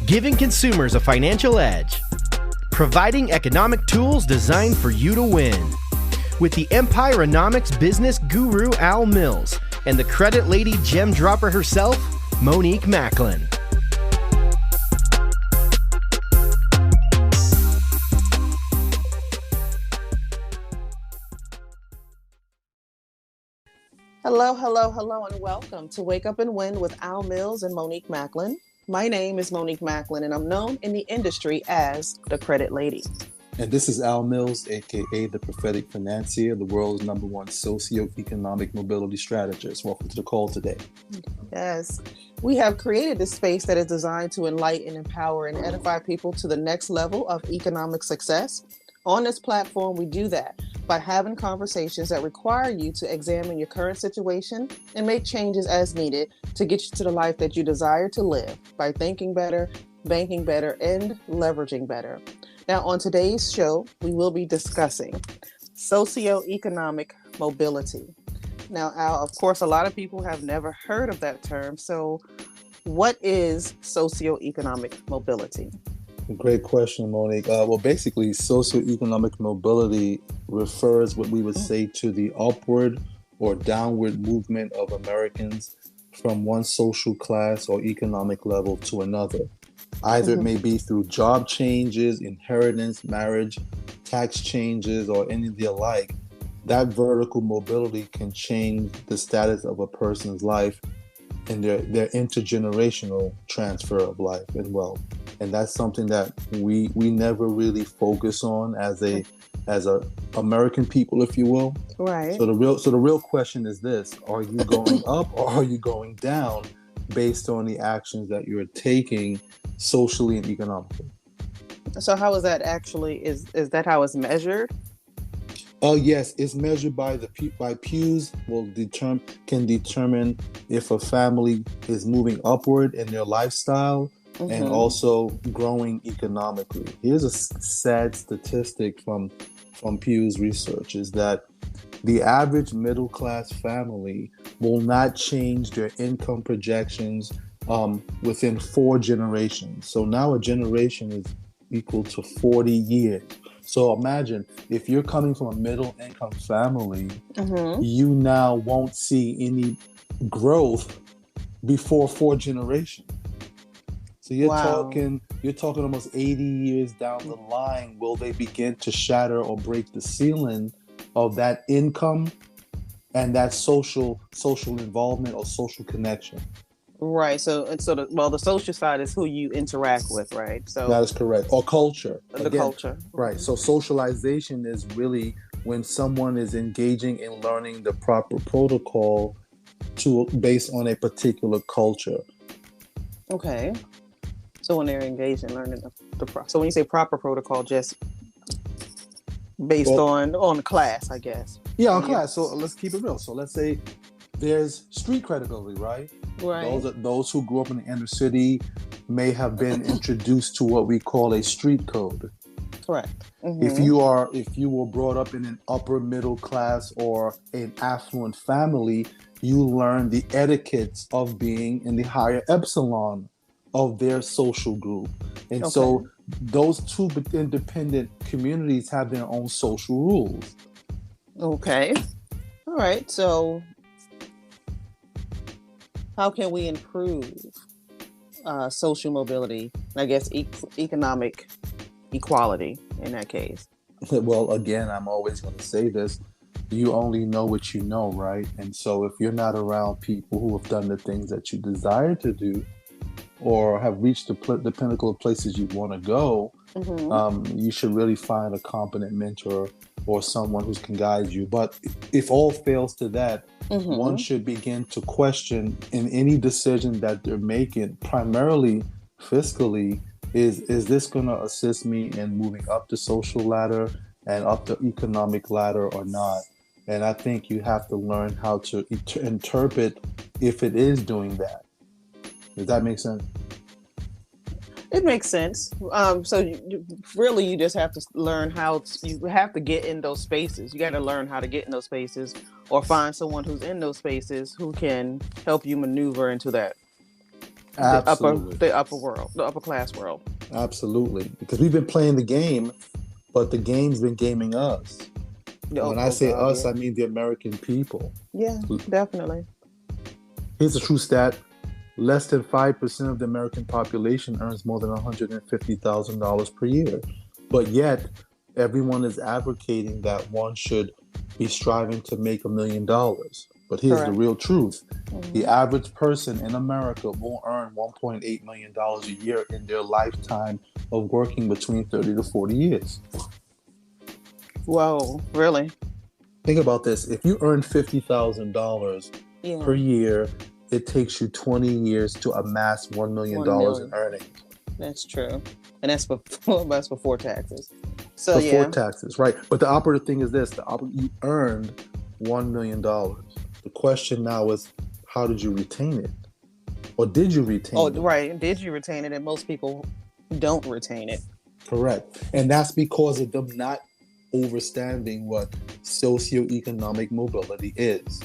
giving consumers a financial edge, providing economic tools designed for you to win. With the Empirenomics business guru Al Mills and the credit lady gem dropper herself, Monique Macklin. Hello, and welcome to Wake Up and Win with Al Mills and Monique Macklin. My name is Monique Macklin, and I'm known in the industry as the Credit Lady. And this is Al Mills, aka the Prophetic Financier, the world's #1 Socioeconomic Mobility strategist. Welcome to the call today. Yes, we have created this space that is designed to enlighten, empower, and edify people to the next level of economic success. On this platform, we do that by having conversations that require you to examine your current situation and make changes as needed to get you to the life that you desire to live by thinking better, banking better, and leveraging better. Now, on today's show, we will be discussing socioeconomic mobility. Now, Al, of course, a lot of people have never heard of that term. So what is socioeconomic mobility? Great question, Monique. Well, basically, socioeconomic mobility refers what we would say to the upward or downward movement of Americans from one social class or economic level to another. Either it may be through job changes, inheritance, marriage, tax changes, or any of the alike. That vertical mobility can change the status of a person's life and their intergenerational transfer of life and wealth. And that's something that we never really focus on as a American people, if you will. Right. So the real question is this: are you going up or are you going down based on the actions that you're taking socially and economically? So how is that actually? Is that how it's measured? Yes, it's measured by Pews can determine if a family is moving upward in their lifestyle and also growing economically. Here's a sad statistic from Pew's research is that the average middle class family will not change their income projections within 4 generations. So now a generation is equal to 40 years. So imagine if you're coming from a middle income family, you now won't see any growth before 4 generations. So you're talking almost 80 years down the line, will they begin to shatter or break the ceiling of that income and that social involvement or social connection? Right. So the social side is who you interact with, right? So that is correct. Or culture. Culture. Right. So socialization is really when someone is engaging in learning the proper protocol based on a particular culture. Okay. So when they're engaged in learning so when you say proper protocol, just based on class, I guess. Yeah, on class. So let's keep it real. So let's say there's street credibility, right? Right. Those who grew up in the inner city may have been introduced to what we call a street code. Correct. If you were brought up in an upper middle class or an affluent family, you learn the etiquettes of being in the higher epsilon of their social group. And so those two independent communities have their own social rules. Okay. All right. So how can we improve social mobility, I guess economic equality in that case? Well, again, I'm always going to say this. You only know what you know, right? And so if you're not around people who have done the things that you desire to do or have reached the pinnacle of places you want to go, you should really find a competent mentor or someone who can guide you. But if all fails to that, one should begin to question in any decision that they're making, primarily fiscally, is this going to assist me in moving up the social ladder and up the economic ladder or not? And I think you have to learn how to interpret if it is doing that. Does that make sense? It makes sense. So you just have to learn you have to get in those spaces. You got to learn how to get in those spaces or find someone who's in those spaces who can help you maneuver into that. Absolutely. the upper world, the upper class world. Absolutely. Because we've been playing the game, but the game's been gaming us. And when I say God, us, yeah. I mean the American people. Yeah, definitely. Here's a true stat. Less than 5% of the American population earns more than $150,000 per year. But yet, everyone is advocating that one should be striving to make $1 million. But here's the real truth. The average person in America will earn $1.8 million a year in their lifetime of working between 30 to 40 years. Whoa, really? Think about this. If you earn $50,000 per year, it takes you 20 years to amass $1 million in earnings. That's true. And that's before taxes. So before taxes, right? But the operative thing is this: you earned $1 million. The question now is, how did you retain it, or did you retain it? Oh, right. Did you retain it? And most people don't retain it. Correct, and that's because of them not understanding what socioeconomic mobility is.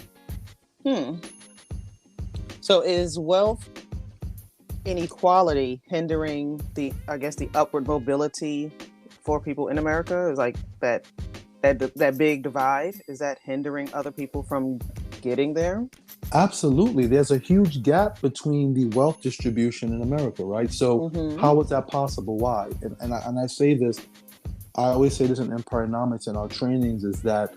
So is wealth inequality hindering the upward mobility for people in America? Is like that big divide? Is that hindering other people from getting there? Absolutely. There's a huge gap between the wealth distribution in America, right? So how is that possible? Why? And I say this, I always say this in Empirenomics in our trainings, is that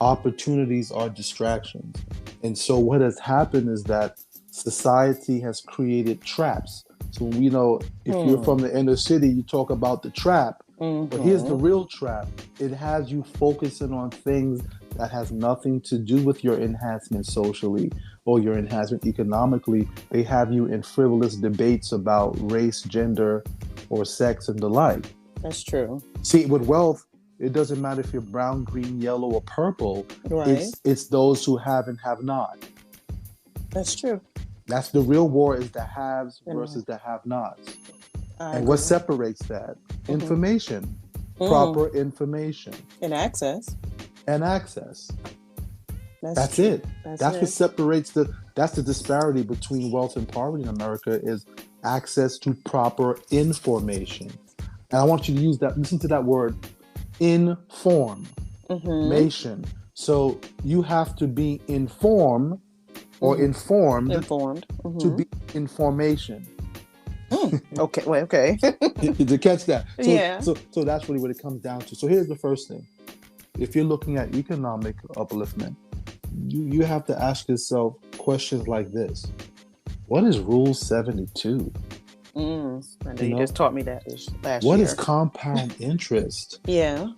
opportunities are distractions. And so what has happened is that society has created traps. So, if you're from the inner city, you talk about the trap. But here's the real trap. It has you focusing on things that has nothing to do with your enhancement socially or your enhancement economically. They have you in frivolous debates about race, gender, or sex and the like. That's true. See, with wealth, it doesn't matter if you're brown, green, yellow, or purple. Right. It's those who have and have not. That's true. That's the real war, is the haves versus the have-nots. And what separates that? Information. Proper information. And access. That's it. That's what separates that's the disparity between wealth and poverty in America, is access to proper information. And I want you to use that, listen to that word, information. So you have to be informed to be information. Okay. Wait, okay. To catch that. So, So that's really what it comes down to. So here's the first thing. If you're looking at economic upliftment, you have to ask yourself questions like this. What is Rule 72? I know you just taught me that last year. What is compound interest? Yeah.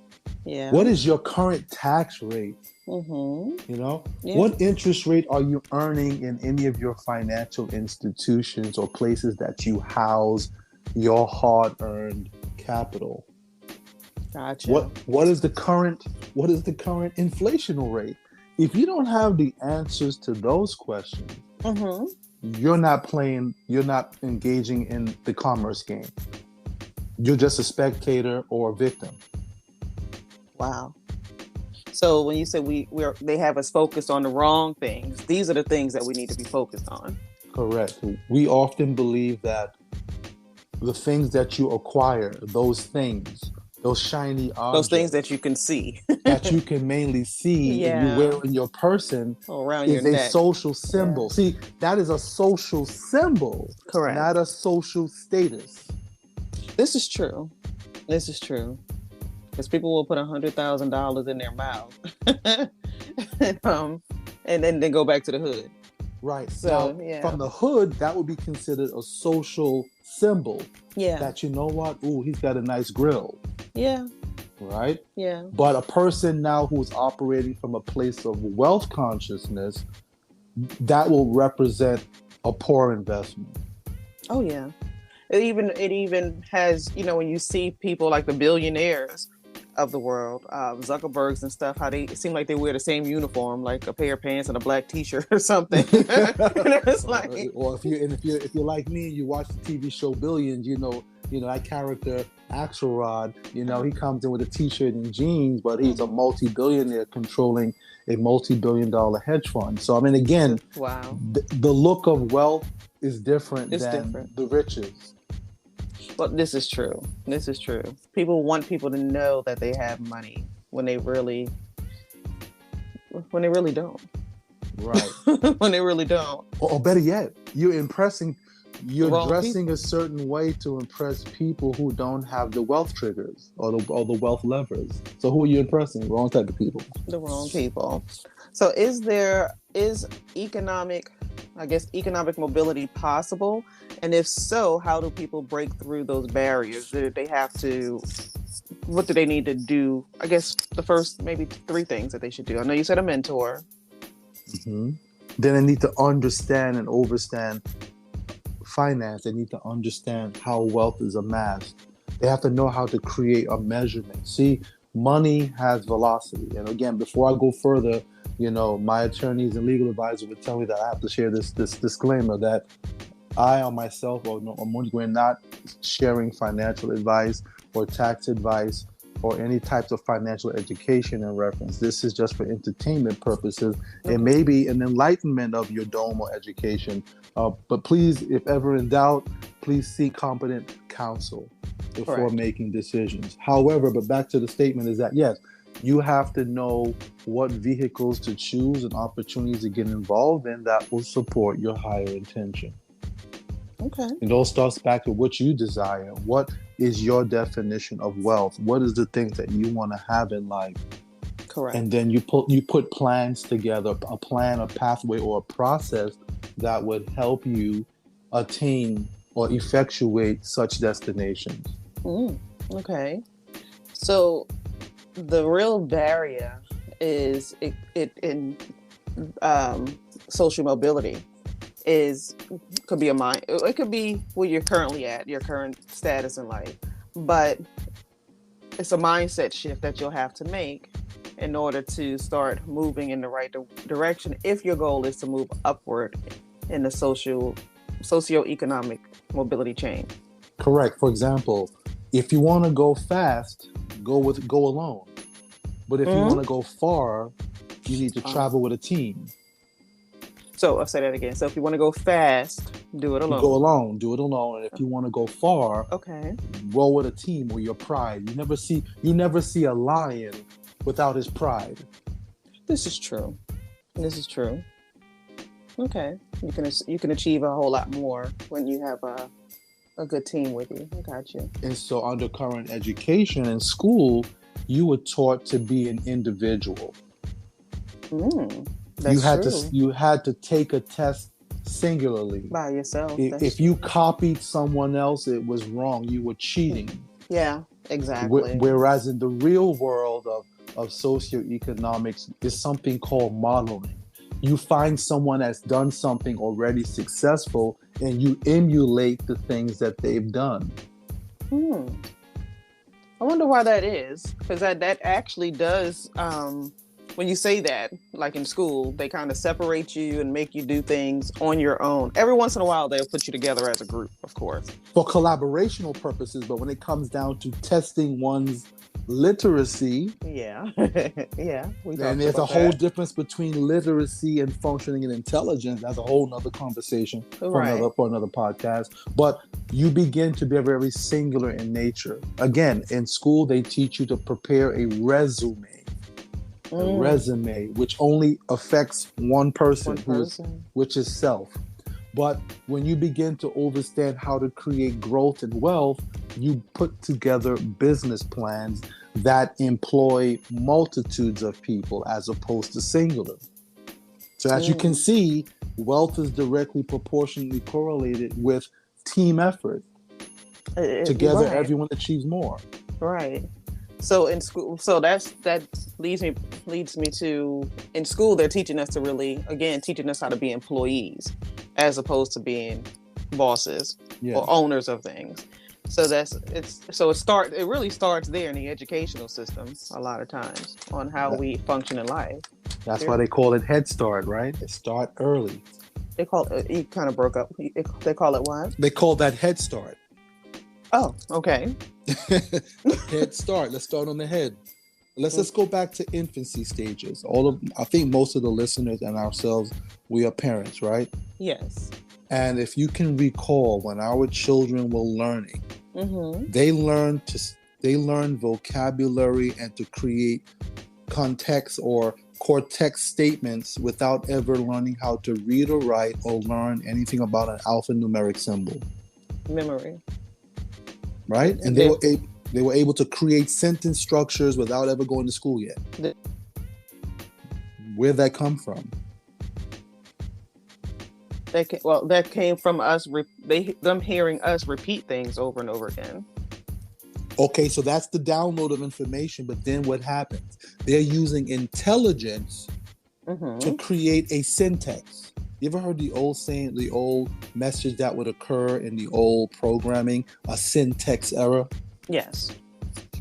What is your current tax rate? What interest rate are you earning in any of your financial institutions or places that you house your hard-earned capital? Gotcha. What is the current inflation rate? If you don't have the answers to those questions, you're not engaging in the commerce game. You're just a spectator or a victim. Wow. So when you say they have us focused on the wrong things, these are the things that we need to be focused on. Correct. We often believe that the things that you acquire, those things, those shiny objects, those things that you can see, that you can mainly see and you wear in your person, is a social symbol. Yeah. See, that is a social symbol, correct, not a social status. This is true. Because people will put $100,000 in their mouth, and then they go back to the hood. Right. So from the hood, that would be considered a social symbol. Yeah. That, you know what? Ooh, he's got a nice grill. Yeah. Right? Yeah. But a person now who's operating from a place of wealth consciousness, that will represent a poor investment. Oh yeah. It even has, when you see people like the billionaires of the world, Zuckerbergs and stuff, how they seem like they wear the same uniform, like a pair of pants and a black T-shirt or something. And it's like, or if you're like me, you watch the TV show Billions, that character Axelrod, he comes in with a T-shirt and jeans, but he's a multi-billionaire controlling a multi-billion-dollar hedge fund. So again, wow, the look of wealth is different It's than different. the riches. But this is true. This is true. People want people to know that they have money when they really don't. Right. When they really don't. Or better yet, you're Wrong dressing people. a certain way to impress people who don't have the wealth triggers or the wealth levers. So who are you impressing? Wrong type of people. The wrong people. So is economic mobility possible? And if so, how do people break through those barriers? What do they need to do? I guess the first maybe 3 things that they should do. I know you said a mentor. Mm-hmm. Then they need to understand and overstand finance. They need to understand how wealth is amassed. They have to know how to create a measurement. See, money has velocity. And again, before I go further, my attorneys and legal advisors would tell me that I have to share this disclaimer that I on myself or Monique, we're not sharing financial advice or tax advice or any types of financial education in reference. This is just for entertainment purposes and maybe an enlightenment of your dome or education. But please, if ever in doubt, please seek competent counsel before making decisions. However, but back to the statement is that, yes, you have to know what vehicles to choose and opportunities to get involved in that will support your higher intention. Okay. It all starts back with what you desire. What is your definition of wealth? What is the things that you want to have in life? Correct. And then you put plans together, a plan, a pathway, or a process that would help you attain or effectuate such destinations. Okay. So the real barrier is in social mobility could be a mind. It could be where you're currently at, your current status in life, but it's a mindset shift that you'll have to make in order to start moving in the right direction. If your goal is to move upward in the socioeconomic mobility chain. Correct. For example, if you want to go fast, go alone. But if you want to go far, you need to travel with a team. So I'll say that again. So if you want to go fast, do it alone. Go alone. Do it alone. And if you want to go far, roll with a team or your pride. You never see a lion without his pride. This is true. Okay. You can achieve a whole lot more when you have a good team with you. I got you. And so under current education in school, you were taught to be an individual. You had to take a test singularly by yourself. If you copied someone else, it was wrong. You were cheating. Yeah, exactly. Whereas in the real world of socioeconomics is something called modeling. You find someone that's done something already successful and you emulate the things that they've done. I wonder why that is, because that actually does, when you say that, like in school, they kind of separate you and make you do things on your own. Every once in a while, they'll put you together as a group, of course. For collaborational purposes, but when it comes down to testing one's literacy, and there's a whole difference between literacy and functioning and intelligence. That's a whole nother conversation for another podcast. But you begin to be very singular in nature. Again, in school, they teach you to prepare a resume. Which only affects one person. Which is self. But when you begin to understand how to create growth and wealth, you put together business plans that employ multitudes of people as opposed to singular. So as you can see, wealth is directly proportionally correlated with team effort. Together, everyone achieves more. Right. So in school, that leads me to, in school, they're teaching us to really, again, teaching us how to be employees as opposed to being bosses or owners of things. So it really starts there in the educational system a lot of times on how we function in life. That's why they call it Head Start, right? They start early. They call it, you kind of broke up. They call it what? They call that Head Start. Oh, okay. Head Start. Let's start on the head. Let's go back to infancy stages. I think most of the listeners and ourselves, we are parents, right? Yes. And if you can recall, when our children were learning, they learn vocabulary and to create context or cortex statements without ever learning how to read or write or learn anything about an alphanumeric symbol. Memory. Right? And they were able to create sentence structures without ever going to school yet. Where'd that come from? That came from us. Them hearing us repeat things over and over again. Okay, so that's the download of information. But then what happens? They're using intelligence to create a syntax. You ever heard the old saying, the old message that would occur in the old programming, a syntax error? Yes.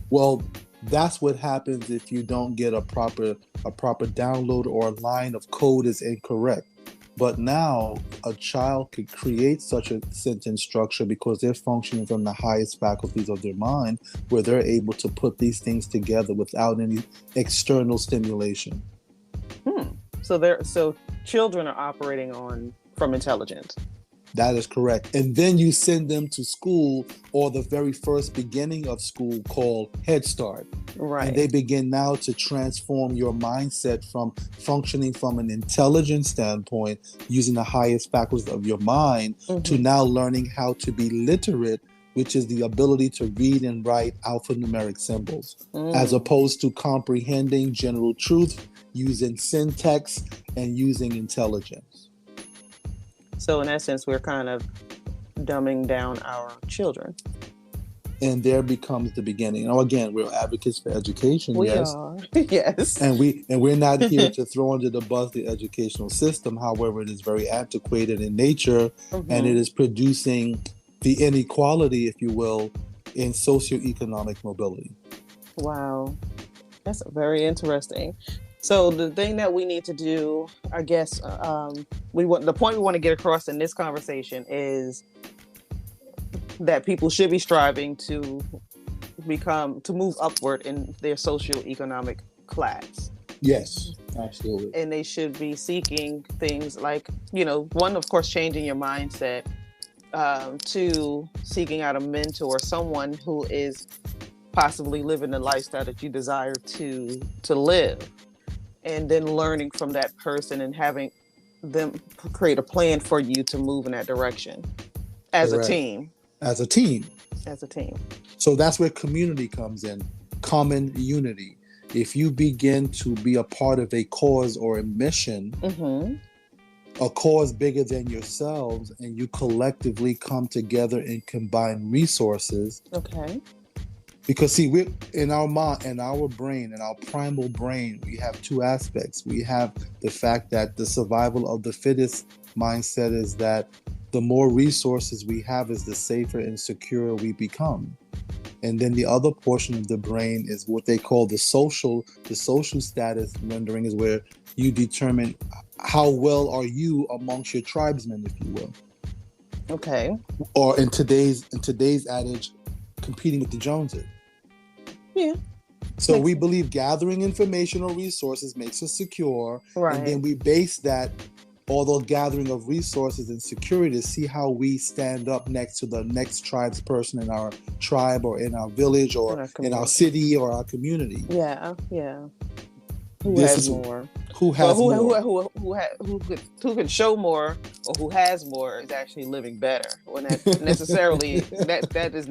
Well, that's what happens if you don't get a proper download, or a line of code is incorrect. But now a child could create such a sentence structure because they're functioning from the highest faculties of their mind, where they're able to put these things together without any external stimulation. So children are operating from intelligence. That is correct. And then you send them to school, or the very first beginning of school, called Head Start. Right. And they begin now to transform your mindset from functioning from an intelligence standpoint, using the highest faculties of your mind, to now learning how to be literate, which is the ability to read and write alphanumeric symbols, as opposed to comprehending general truth, using syntax, and using intelligence. So in essence, we're kind of dumbing down our children. And there becomes the beginning. Now, again, we're advocates for education. We are. Yes. And we're not here to throw under the bus the educational system. However, it is very antiquated in nature, and it is producing the inequality, if you will, in socioeconomic mobility. Wow. That's very interesting. So the thing that we need to do, I guess, the point we want to get across in this conversation is that people should be striving to move upward in their socioeconomic class. Yes, absolutely. And they should be seeking things like, one, of course, changing your mindset, to seeking out a mentor, someone who is possibly living the lifestyle that you desire to live. And then learning from that person and having them create a plan for you to move in that direction as a team. As a team. So that's where community comes in. Common unity. If you begin to be a part of a cause or a mission, a cause bigger than yourselves, and you collectively come together and combine resources. Okay. Because see, we're in our mind, in our brain, in our primal brain, we have two aspects. We have the fact that the survival of the fittest mindset is that the more resources we have is the safer and secure we become. And then the other portion of the brain is what they call the social status rendering, is where you determine how well are you amongst your tribesmen, if you will. Okay. Or in today's adage, competing with the Joneses. Yeah. So we believe gathering information or resources makes us secure. Right. And then we base that, although gathering of resources and security, to see how we stand up next to the next tribes person in our tribe or in our village or in our city or our community. Yeah, yeah. Who has more? Who has more? Who can show more, or who has more is actually living better. When that necessarily that is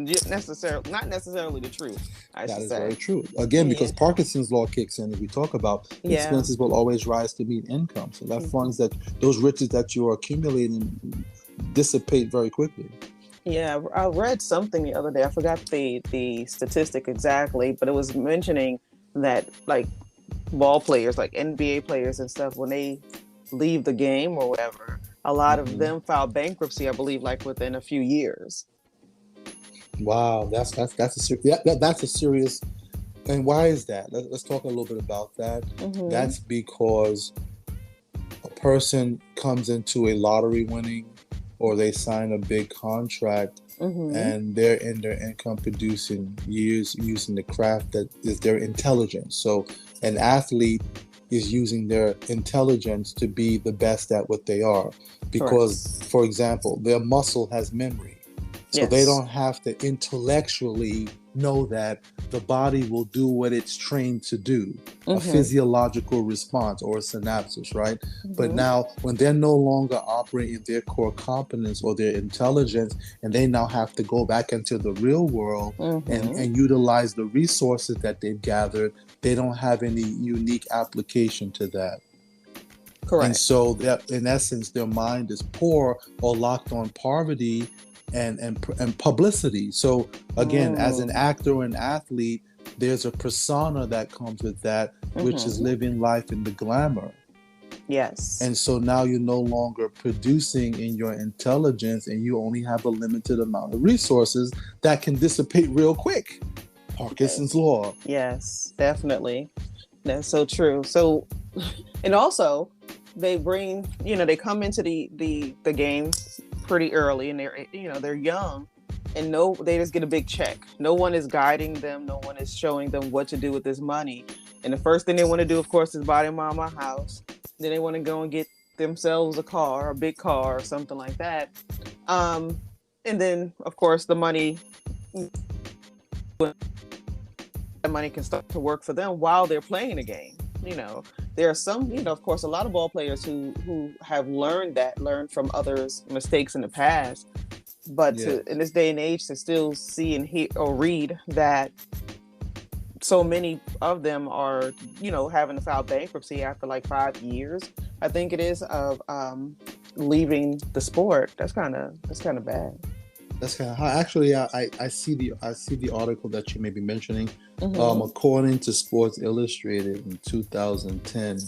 not necessarily the truth. That is very true. Again, because Parkinson's law kicks in, as we talk about, expenses will always rise to meet income. So that funds, those riches that you are accumulating dissipate very quickly. Yeah, I read something the other day. I forgot the statistic exactly, but it was mentioning that like ball players, like NBA players and stuff, when they leave the game or whatever, a lot of them file bankruptcy, I believe, like within a few years. Wow, that's a serious. And why is that? Let's talk a little bit about that. That's because a person comes into a lottery winning, or they sign a big contract, and they're in their income producing years using the craft that is their intelligence. So an athlete is using their intelligence to be the best at what they are. Because, for example, their muscle has memory. So they don't have to intellectually know that the body will do what it's trained to do, a physiological response or a synapses, right? But now when they're no longer operating their core competence or their intelligence, and they now have to go back into the real world and utilize the resources that they've gathered, they don't have any unique application to that. Correct. And so that, in essence, their mind is poor or locked on poverty and publicity. So again, as an actor or an athlete, there's a persona that comes with that, which is living life in the glamour. Yes. And so now you're no longer producing in your intelligence, and you only have a limited amount of resources that can dissipate real quick. Parkinson's law. Yes, definitely. That's so true. So, and also they bring, they come into the game pretty early, and they're young, and they just get a big check. No one is guiding them. No one is showing them what to do with this money. And the first thing they want to do, of course, is buy their mama a house. Then they want to go and get themselves a big car or something like that. And then, of course, the money can start to work for them while they're playing the game. There are some, of course, a lot of ball players who have learned from others' mistakes in the past. But in this day and age, to still see and hear or read that so many of them are, having to file bankruptcy after like 5 years, I think it is, of leaving the sport. That's kind of bad. That's kind of how. Actually, I see the article that you may be mentioning. According to Sports Illustrated in 2010,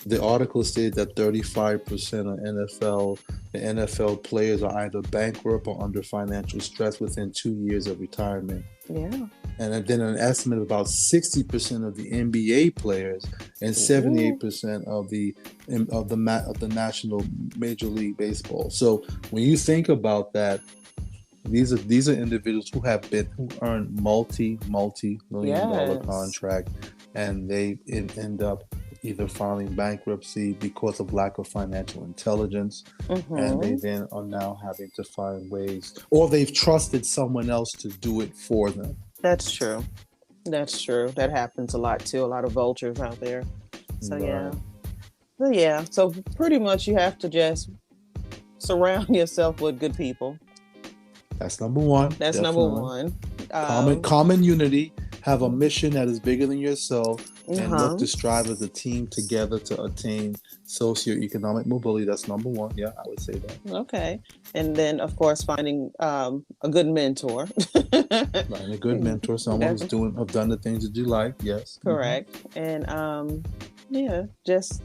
the article stated that 35% of the NFL players are either bankrupt or under financial stress within 2 years of retirement. Yeah. And then an estimate of about 60% of the NBA players and 78% of the National Major League Baseball. So when you think about that, these are individuals who earned multi-million dollar contract, and they end up either filing bankruptcy because of lack of financial intelligence, and they then are now having to find ways, or they've trusted someone else to do it for them. That's true. That happens a lot too. A lot of vultures out there. So so pretty much you have to just surround yourself with good people. That's number one. That's definitely number one. Common unity. Have a mission that is bigger than yourself, and look to strive as a team together to attain socioeconomic mobility. That's number one. Yeah, I would say that. Okay. And then, of course, finding a good mentor. Finding a good mentor, someone who's done the things that you like. Yes. Correct. And just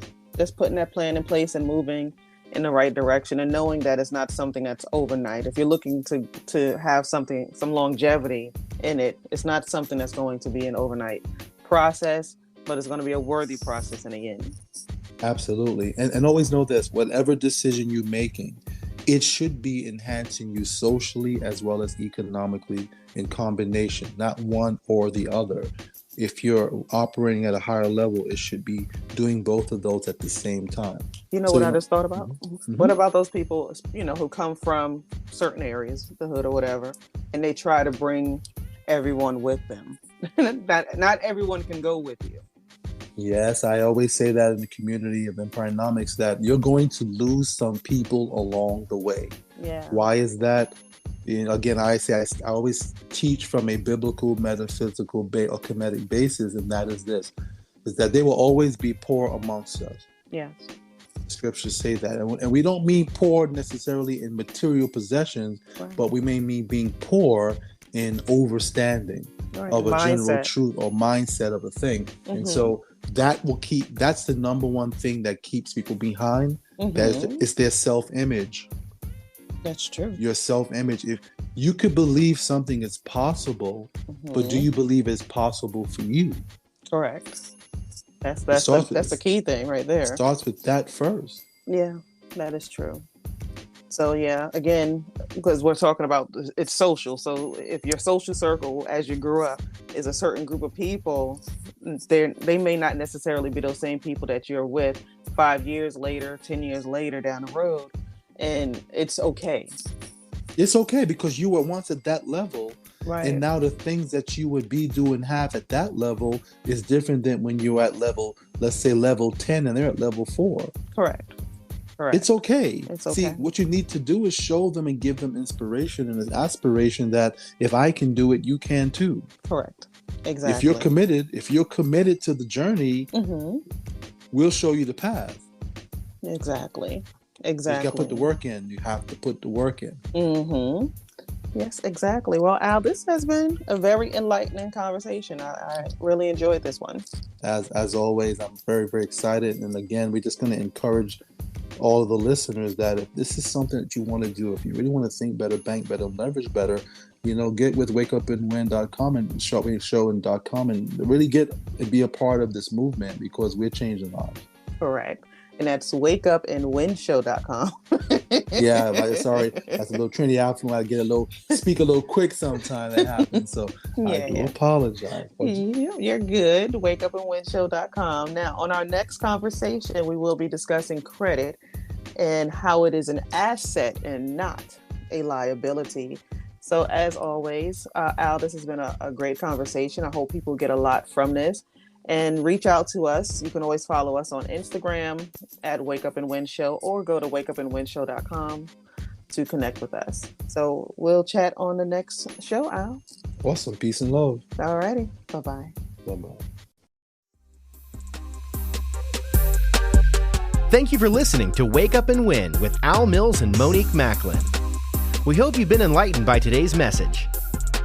putting that plan in place and moving in the right direction, and knowing that it's not something that's overnight. If you're looking to have some longevity in it, it's not something that's going to be an overnight process, but it's going to be a worthy process in the end. Absolutely. And always know this: whatever decision you're making, it should be enhancing you socially as well as economically in combination, not one or the other. If you're operating at a higher level, it should be doing both of those at the same time. What I just thought about? What about those people, who come from certain areas, the hood or whatever, and they try to bring everyone with them? Not everyone can go with you. Yes, I always say that in the community of Empirenomics, that you're going to lose some people along the way. Yeah. Why is that? Again, I always teach from a biblical, metaphysical, or comedic basis, and that is this: is that they will always be poor amongst us. Yes. Scriptures say that, and we don't mean poor necessarily in material possessions, but we may mean being poor in overstanding of a general truth or mindset of a thing. And so that's the number one thing that keeps people behind. It's their self-image. That's true. Your self-image. If you could believe something is possible, but do you believe it's possible for you? Correct. That's the key thing right there. It starts with that first. Yeah, that is true. So yeah, again, because we're talking about it's social. So if your social circle as you grew up is a certain group of people, they may not necessarily be those same people that you're with 5 years later, 10 years later down the road. And it's okay. It's okay because you were once at that level. Right. And now the things that you would be doing have at that level is different than when you're at level, let's say level 10 and they're at level 4. Correct. It's okay. It's okay. See, what you need to do is show them and give them inspiration and an aspiration that if I can do it, you can too. Correct. Exactly. If you're committed to the journey, we'll show you the path. Exactly. You got to put the work in. You have to put the work in. Yes, exactly. Well, Al, this has been a very enlightening conversation. I really enjoyed this one. As always, I'm very, very excited. And again, we're just going to encourage all of the listeners that if this is something that you want to do, if you really want to think better, bank better, leverage better, get with wakeupandwin.com and shortwaveshow.com and really get and be a part of this movement because we're changing lives. Correct. And that's wakeupandwinshow.com. Yeah, sorry. That's a little Trinity Alpha. I speak a little quick sometimes. That happens. So I do apologize. You're good. Wakeupandwinshow.com. Now, on our next conversation, we will be discussing credit and how it is an asset and not a liability. So as always, Al, this has been a great conversation. I hope people get a lot from this. And reach out to us. You can always follow us on Instagram at Wake Up and Win Show or go to wakeupandwinshow.com to connect with us. So we'll chat on the next show, Al. Awesome. Peace and love. All righty. Bye-bye. Bye-bye. Thank you for listening to Wake Up and Win with Al Mills and Monique Macklin. We hope you've been enlightened by today's message.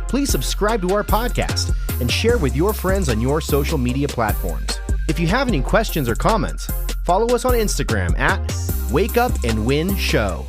Please subscribe to our podcast and share with your friends on your social media platforms. If you have any questions or comments, follow us on Instagram at Wake Up and Win Show.